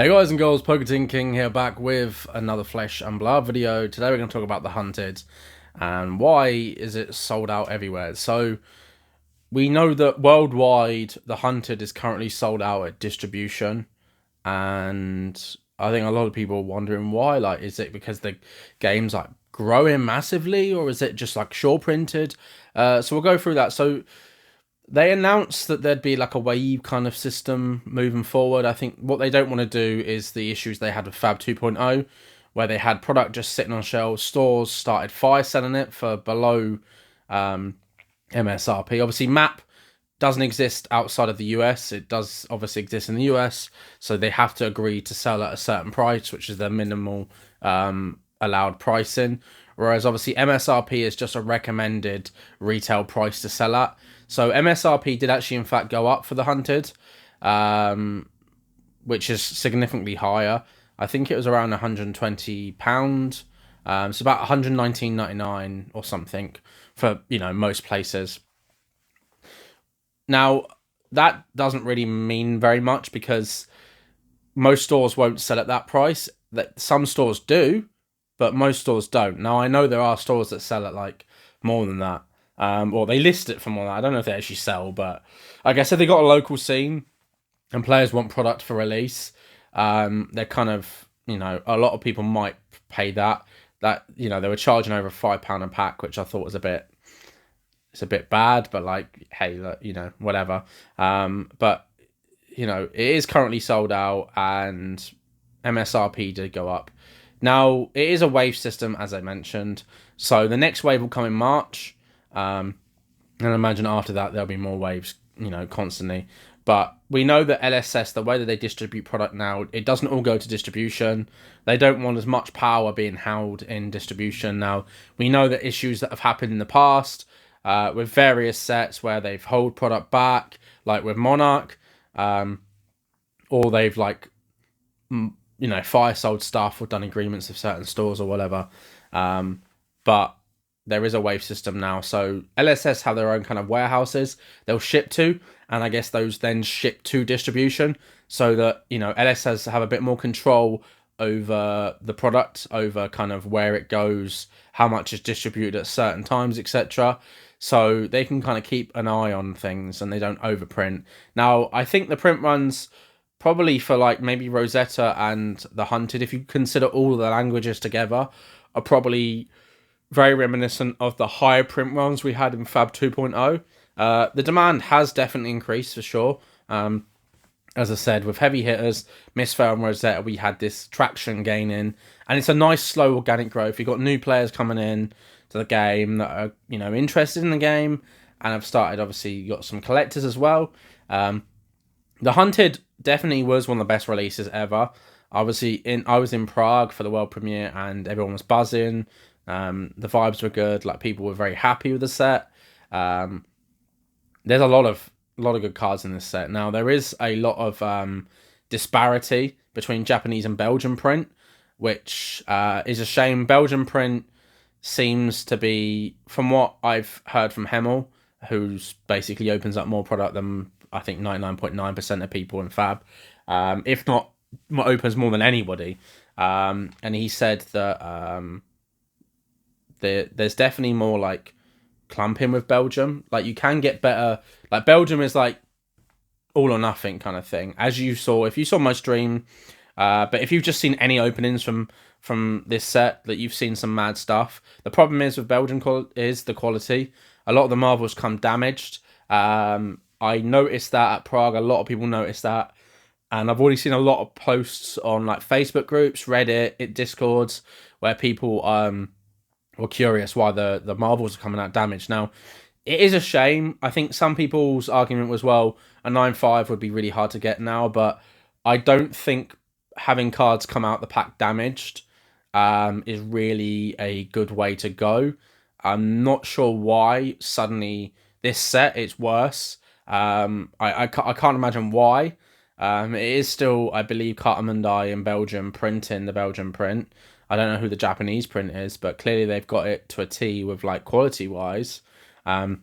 Hey guys and girls, Poketin King here, back with another Flesh and Blood video. Today we're going to talk about the Hunted and why is it sold out everywhere. So we know that worldwide the Hunted is currently sold out at distribution, and I think a lot of people are wondering why. Like, is it because the game's like growing massively, or is it just like short printed? So we'll go through that. So they announced that there'd be like a wave kind of system moving forward. I think what they don't want to do is the issues they had with Fab 2.0, where they had product just sitting on shelves. Stores started fire selling it for below MSRP. Obviously, MAP doesn't exist outside of the US. It does obviously exist in the US, so they have to agree to sell at a certain price, which is their minimal allowed pricing. Whereas obviously MSRP is just a recommended retail price to sell at. So MSRP did actually in fact go up for the Hunted, which is significantly higher. I think it was around £120. It's about 119.99 or something for most places. Now that doesn't really mean very much because most stores won't sell at that price. That some stores do, but most stores don't. Now I know there are stores that sell at like more than that. Or they list it for more than that. I don't know if they actually sell, but like I said, they got a local scene and players want product for release. They're kind of, a lot of people might pay that. They were charging over £5 a pack, which I thought was it's a bit bad, but like, hey, look, whatever. But, it is currently sold out and MSRP did go up. Now, it is a wave system, as I mentioned. So the next wave will come in March. And I imagine after that, there'll be more waves, constantly. But we know that LSS, the way that they distribute product now, it doesn't all go to distribution. They don't want as much power being held in distribution. Now, we know that issues that have happened in the past with various sets where they've held product back, like with Monarch, or they've fire sold stuff or done agreements with certain stores or whatever. But there is a wave system now. So LSS have their own kind of warehouses they'll ship to, and I guess those then ship to distribution so that, LSS have a bit more control over the product, over kind of where it goes, how much is distributed at certain times, etc. So they can kind of keep an eye on things and they don't overprint. Now, I think the print runs probably for like maybe Rosetta and the Hunted, if you consider all the languages together, are probably very reminiscent of the higher print runs we had in Fab 2.0. The demand has definitely increased for sure. As I said, with heavy hitters, Misfell and Rosetta, we had this traction gaining, and it's a nice slow organic growth. You've got new players coming in to the game that are, interested in the game, and have started, obviously, you got some collectors as well. The Hunted definitely was one of the best releases ever. I was in Prague for the world premiere, and everyone was buzzing. The vibes were good. Like, people were very happy with the set. There's a lot of good cards in this set. Now, there is a lot of disparity between Japanese and Belgian print, which is a shame. Belgian print seems to be, from what I've heard from Hemel, who's basically opens up more product than I think 99.9% of people in Fab, if not opens more than anybody. And he said that there's definitely more like clumping with Belgium. Like, you can get better. Like, Belgium is like all or nothing kind of thing, as you saw if you saw my stream. But if you've just seen any openings from this set, that you've seen some mad stuff. The problem is with Belgian is the quality. A lot of the marbles come damaged. I noticed that at Prague. A lot of people noticed that, and I've already seen a lot of posts on like Facebook groups, Reddit, Discords, where people were curious why the marbles are coming out damaged. Now, it is a shame. I think some people's argument was, well, a 9.5 would be really hard to get now, but I don't think having cards come out the pack damaged is really a good way to go. I'm not sure why suddenly this set it's worse. I can't imagine why. It is still, I believe, Cartamundai in Belgium printing the Belgian print. I don't know who the Japanese print is, but clearly they've got it to a T with like quality wise. But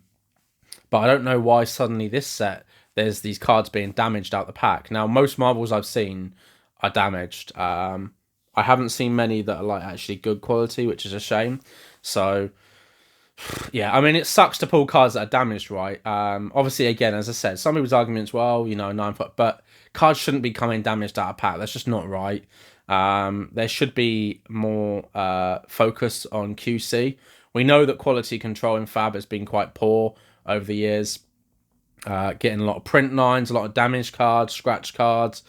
I don't know why suddenly this set there's these cards being damaged out the pack. Now, most marbles I've seen are damaged. I haven't seen many that are like actually good quality, which is a shame. So yeah, I mean, it sucks to pull cards that are damaged, right? Obviously, again, as I said, some people's arguments, well, 9 foot, but cards shouldn't be coming damaged out of pack. That's just not right. There should be more focus on QC. We know that quality control in Fab has been quite poor over the years. Getting a lot of print lines, a lot of damaged cards, scratch cards.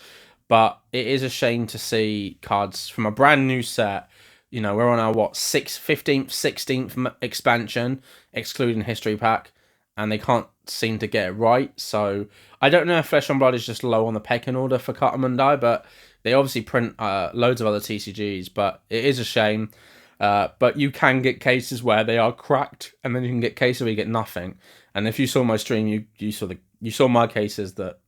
But it is a shame to see cards from a brand new set. We're on our 15th, 16th expansion, excluding history pack, and they can't seem to get it right. So I don't know if Flesh and Blood is just low on the pecking order for Cut 'em and Die, but they obviously print loads of other TCGs. But it is a shame. But you can get cases where they are cracked, and then you can get cases where you get nothing. And if you saw my stream, you saw my cases that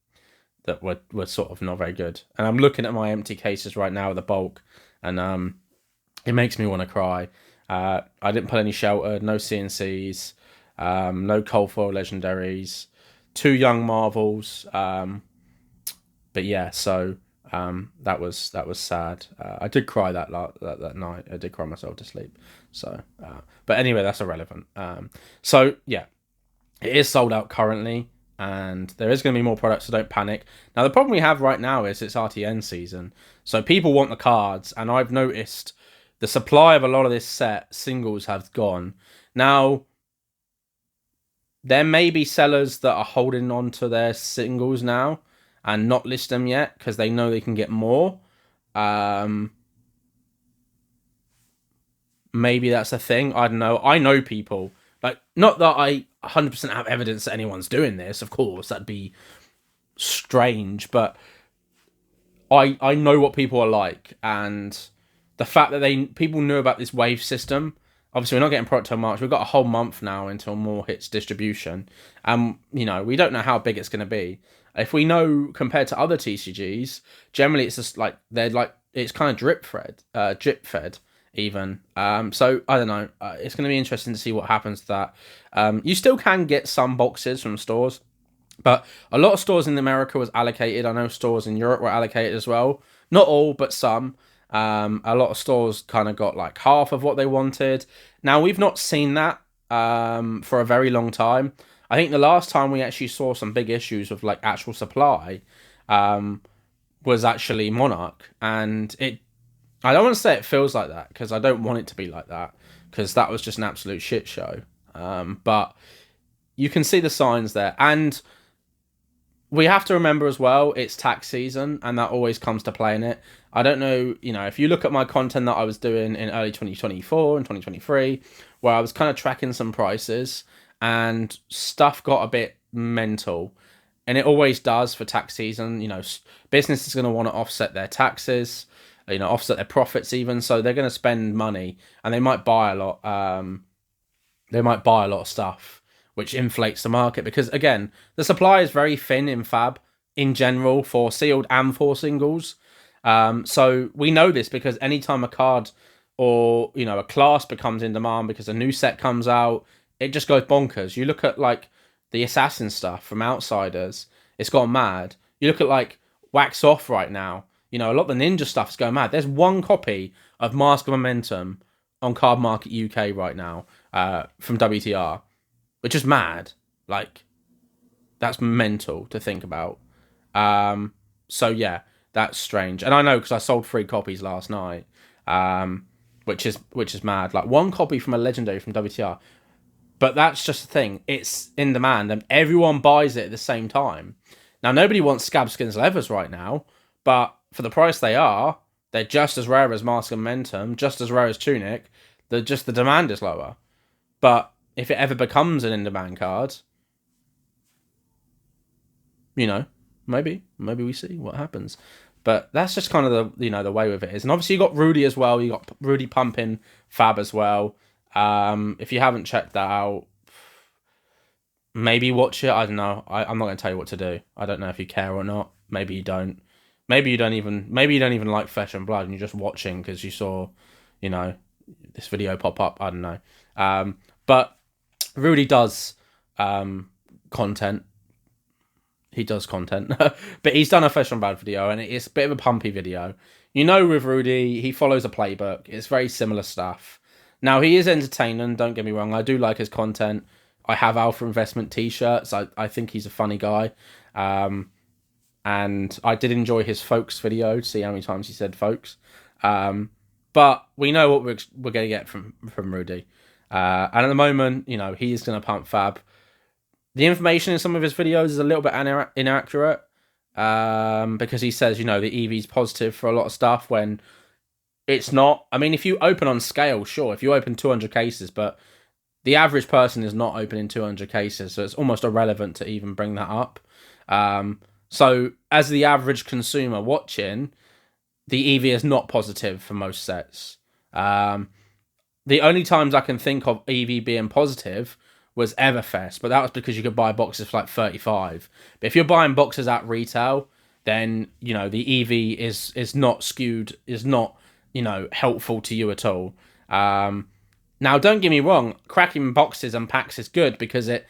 were sort of not very good. And I'm looking at my empty cases right now with the bulk, and it makes me want to cry. I didn't put any Sheltered, no CNCs, no cold foil legendaries, 2 young Marvels. But yeah, so that was sad. I did cry that night. I did cry myself to sleep. So, but anyway, that's irrelevant. So yeah, it is sold out currently, and there is going to be more products, so don't panic. Now, the problem we have right now is it's RTN season, so people want the cards, and I've noticed the supply of a lot of this set singles have gone. Now, there may be sellers that are holding on to their singles now and not list them yet because they know they can get more. Maybe that's a thing. I don't know. I know people. Like, not that I 100% have evidence that anyone's doing this, of course. That'd be strange. But I know what people are like. And the fact that people knew about this wave system. Obviously, we're not getting product till March. We've got a whole month now until more hits distribution. We don't know how big it's going to be. If we know compared to other TCGs, generally it's just like it's kind of drip fed even. So I don't know. It's going to be interesting to see what happens to that. You still can get some boxes from stores, but a lot of stores in America was allocated. I know stores in Europe were allocated as well. Not all, but some. A lot of stores kind of got like half of what they wanted. Now, we've not seen that for a very long time. I think the last time we actually saw some big issues with like actual supply was actually Monarch. And I don't want to say it feels like that because I don't want it to be like that because that was just an absolute shit show. But you can see the signs there. And we have to remember as well, it's tax season, and that always comes to play in it. I don't know, if you look at my content that I was doing in early 2024 and 2023, where I was kind of tracking some prices, and stuff got a bit mental. And it always does for tax season. Business is going to want to offset their taxes, offset their profits even, so they're going to spend money, and they might buy a lot. They might buy a lot of stuff, which inflates the market because, again, the supply is very thin in Fab in general for sealed and for singles. So we know this because anytime a card or, a class becomes in demand because a new set comes out, it just goes bonkers. You look at, like, the Assassin stuff from Outsiders, it's gone mad. You look at, like, Wax Off right now, a lot of the Ninja stuff is going mad. There's one copy of Mask of Momentum on Card Market UK right now from WTR. Which is mad. Like, that's mental to think about. So yeah, that's strange. And I know because I sold 3 copies last night, which is mad. Like, 1 copy from a legendary from WTR. But that's just the thing. It's in demand and everyone buys it at the same time. Now, nobody wants Scab Skins Levers right now, but for the price they're just as rare as Mask of Momentum, just as rare as Tunic. The demand is lower. But if it ever becomes an in-demand card, maybe we see what happens. But that's just kind of the way with it is. And obviously you got Rudy as well. You got Rudy pumping Fab as well. If you haven't checked that out, maybe watch it. I don't know. I'm not going to tell you what to do. I don't know if you care or not. Maybe you don't. Maybe you don't even like Flesh and Blood and you're just watching because you saw, this video pop up. I don't know. But Rudy does content he does content, but he's done a Flesh and Blood video, and it's a bit of a pumpy video. You know, with Rudy, he follows a playbook. It's very similar stuff. Now, he is entertaining, don't get me wrong. I do like his content. I have Alpha Investment t-shirts. I think he's a funny guy. And I did enjoy his folks video, to see how many times he said folks. But we know what we're going to get from Rudy. And at the moment, you know, he's going to pump fab. The information in some of his videos is a little bit inaccurate, because he says, you know, the EV's positive for a lot of stuff when it's not. I mean, if you open on scale, sure, if you open 200 cases, but the average person is not opening 200 cases, so it's almost irrelevant to even bring that up. So as the average consumer watching, the EV is not positive for most sets. The only times I can think of EV being positive was Everfest, but that was because you could buy boxes for like 35. But if you're buying boxes at retail, then, you know, the EV is not skewed, is not, you know, helpful to you at all. Now, don't get me wrong, cracking boxes and packs is good because it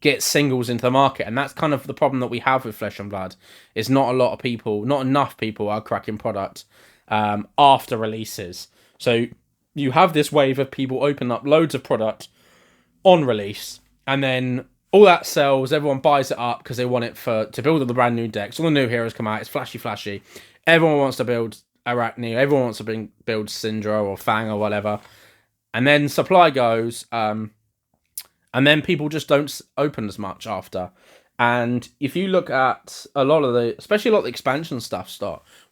gets singles into the market, and that's kind of the problem that we have with Flesh and Blood, is not enough people are cracking product after releases. So you have this wave of people opening up loads of product on release, and then all that sells, everyone buys it up because they want it to build all the brand new decks. All the new heroes come out, it's flashy. Everyone wants to build Arachne, everyone wants to build Syndra or Fang or whatever. And then supply goes, and then people just don't open as much after. And if you look at especially a lot of the expansion stuff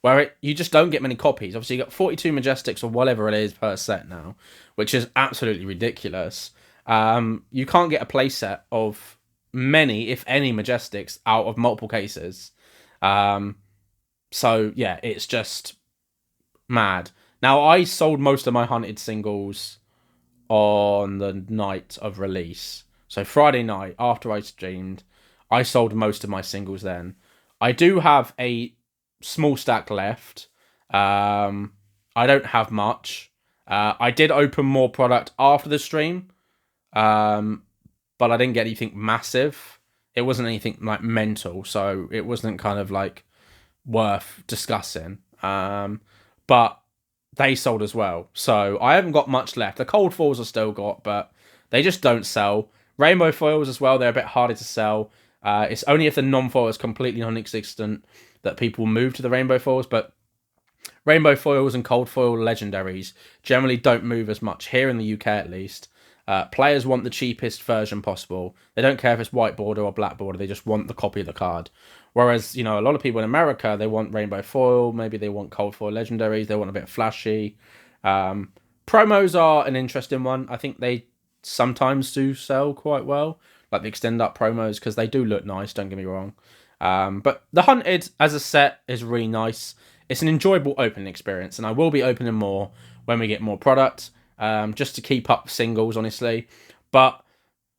where you just don't get many copies. Obviously, you got 42 Majestics or whatever it is per set now, which is absolutely ridiculous. You can't get a playset of many, if any, Majestics out of multiple cases. So, yeah, it's just mad. Now, I sold most of my hunted singles on the night of release. So Friday night, after I streamed, I sold most of my singles then. I do have a small stack left. I don't have much. I did open more product after the stream, but I didn't get anything massive. It wasn't anything like mental, so it wasn't kind of like worth discussing. But they sold as well. So I haven't got much left. The cold foils I still got, but they just don't sell. Rainbow foils as well, they're a bit harder to sell. It's only if the non-foil is completely non-existent that people move to the rainbow foils, but rainbow foils and cold foil legendaries generally don't move as much, here in the UK at least. Players want the cheapest version possible. They don't care if it's white border or black border, they just want the copy of the card. Whereas, you know, a lot of people in America, they want rainbow foil, maybe they want cold foil legendaries, they want a bit flashy. Promos are an interesting one. I think they sometimes do sell quite well, like the extend up promos, because they do look nice, don't get me wrong. But the Hunted as a set is really nice. It's an enjoyable opening experience, and I will be opening more when we get more product, just to keep up singles, honestly. But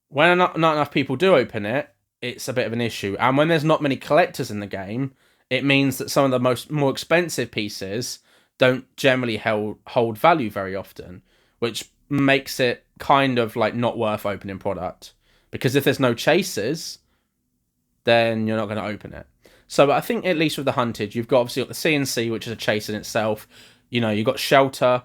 when not enough people do open it, it's a bit of an issue. And when there's not many collectors in the game, it means that some of the more expensive pieces don't generally hold value very often, which makes it kind of like not worth opening product. Because if there's no chasers, then you're not going to open it. So I think at least with the Hunted, you've obviously got the CNC, which is a chase in itself. You know, you've got Sheltered,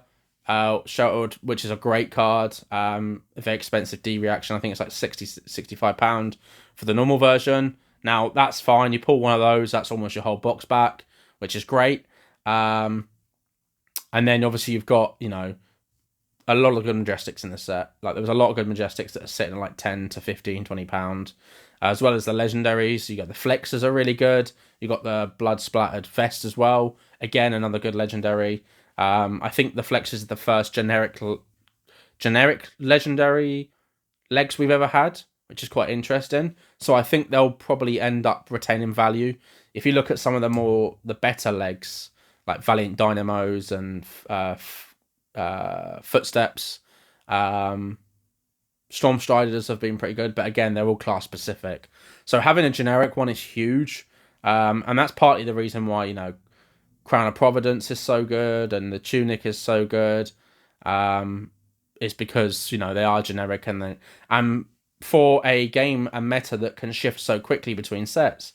which is a great card. A very expensive D reaction. I think it's like £65 for the normal version. Now, that's fine. You pull one of those, that's almost your whole box back, which is great. And then obviously you've got, you know, a lot of good Majestics in the set. Like, there was a lot of good Majestics that are sitting at like 10 to 15, £20. As well as the legendaries. You got the Flexes are really good. You got the blood splattered vest as well. Again, another good legendary. I think the Flexes is the first generic legendary legs we've ever had, which is quite interesting. So I think they'll probably end up retaining value. If you look at some of the better legs, like Valiant Dynamos and Footsteps, Storm Striders have been pretty good, but again, they're all class specific. So having a generic one is huge, and that's partly the reason why, you know, Crown of Providence is so good and the Tunic is so good. Is because, you know, they are generic, and for a game and meta that can shift so quickly between sets,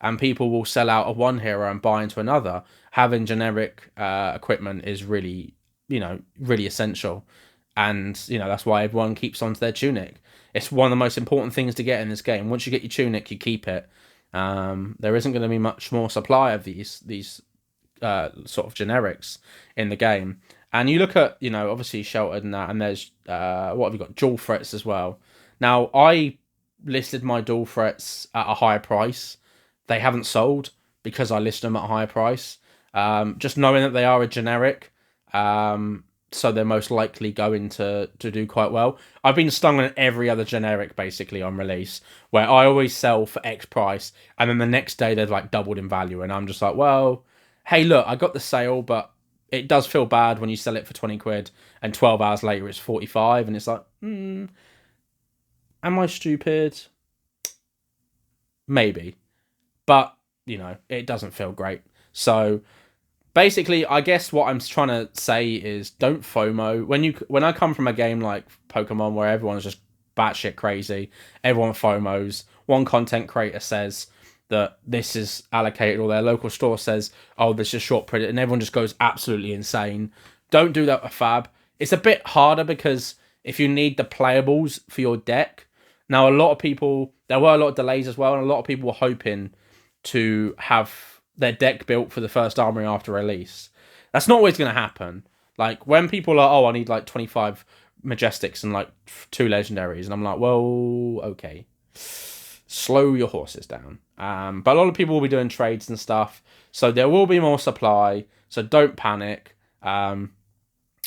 and people will sell out of one hero and buy into another. Having generic equipment is really, really essential. And, that's why everyone keeps onto their tunic. It's one of the most important things to get in this game. Once you get your tunic, you keep it. There isn't going to be much more supply of these sort of generics in the game. And you look at, obviously Sheltered and that, and there's, what have you got? Dual threats as well. Now, I listed my dual threats at a higher price. They haven't sold because I listed them at a higher price. Just knowing that they are a generic, so they're most likely going to do quite well. I've been stung on every other generic basically on release, where I always sell for X price, and then the next day they've like doubled in value, and I'm just like, well, hey, look, I got the sale, but it does feel bad when you sell it for 20 quid and 12 hours later it's 45, and it's like, am I stupid? Maybe. But, it doesn't feel great. So basically, I guess what I'm trying to say is don't FOMO. When I come from a game like Pokemon where everyone's just batshit crazy, everyone FOMOs. One content creator says that this is allocated, or their local store says, oh, this is short printed, and everyone just goes absolutely insane. Don't do that with Fab. It's a bit harder because if you need the playables for your deck, now a lot of people, there were a lot of delays as well, and a lot of people were hoping to have their deck built for the first armory after release. That's not always going to happen. Like, when people are, oh, I need like 25 Majestics and like 2 Legendaries, and I'm like, well, okay. Slow your horses down. But a lot of people will be doing trades and stuff, so there will be more supply, so don't panic. I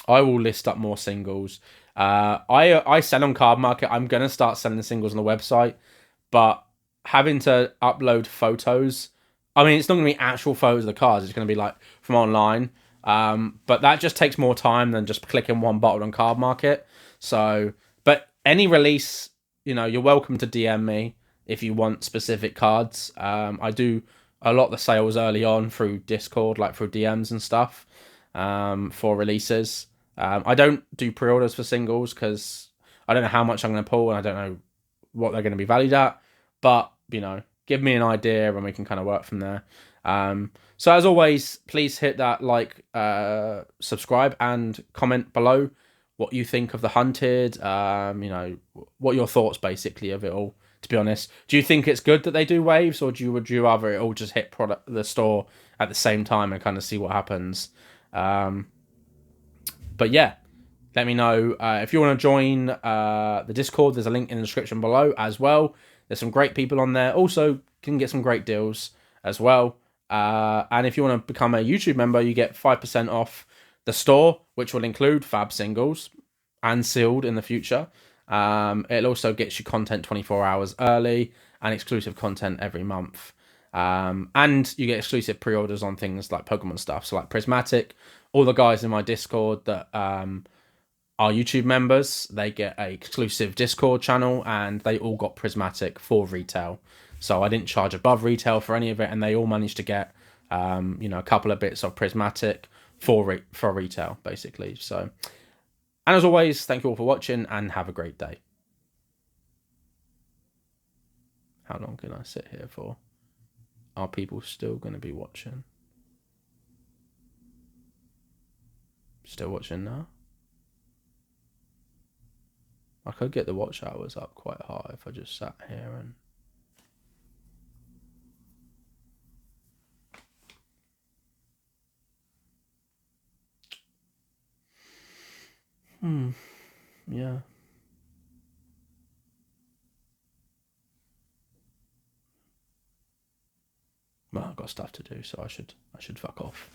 will list up more singles. I sell on Card Market. I'm going to start selling singles on the website, but having to upload photos, I mean, it's not going to be actual photos of the cards. It's going to be like from online. But that just takes more time than just clicking one button on Card Market. So, but any release, you're welcome to DM me if you want specific cards. I do a lot of the sales early on through Discord, like through DMs and stuff, for releases. I don't do pre-orders for singles because I don't know how much I'm going to pull, and I don't know what they're going to be valued at. But, give me an idea and we can kind of work from there. So as always, please hit that like, subscribe, and comment below what you think of the Hunted, what your thoughts basically of it all, to be honest. Do you think it's good that they do waves, or would you rather it all just hit the store at the same time and kind of see what happens? But yeah, let me know. If you want to join the Discord, there's a link in the description below as well. There's some great people on there. Also, can get some great deals as well. And if you want to become a YouTube member, you get 5% off the store, which will include Fab singles and sealed in the future. It also gets you content 24 hours early and exclusive content every month. And you get exclusive pre-orders on things like Pokemon stuff. So like Prismatic, all the guys in my Discord that are YouTube members, they get a exclusive Discord channel, and they all got Prismatic for retail. So I didn't charge above retail for any of it, and they all managed to get, a couple of bits of Prismatic for retail, basically. So, and as always, thank you all for watching, and have a great day. How long can I sit here for? Are people still going to be watching? Still watching now? I could get the watch hours up quite high if I just sat here and... yeah. Well, I've got stuff to do, so I should fuck off.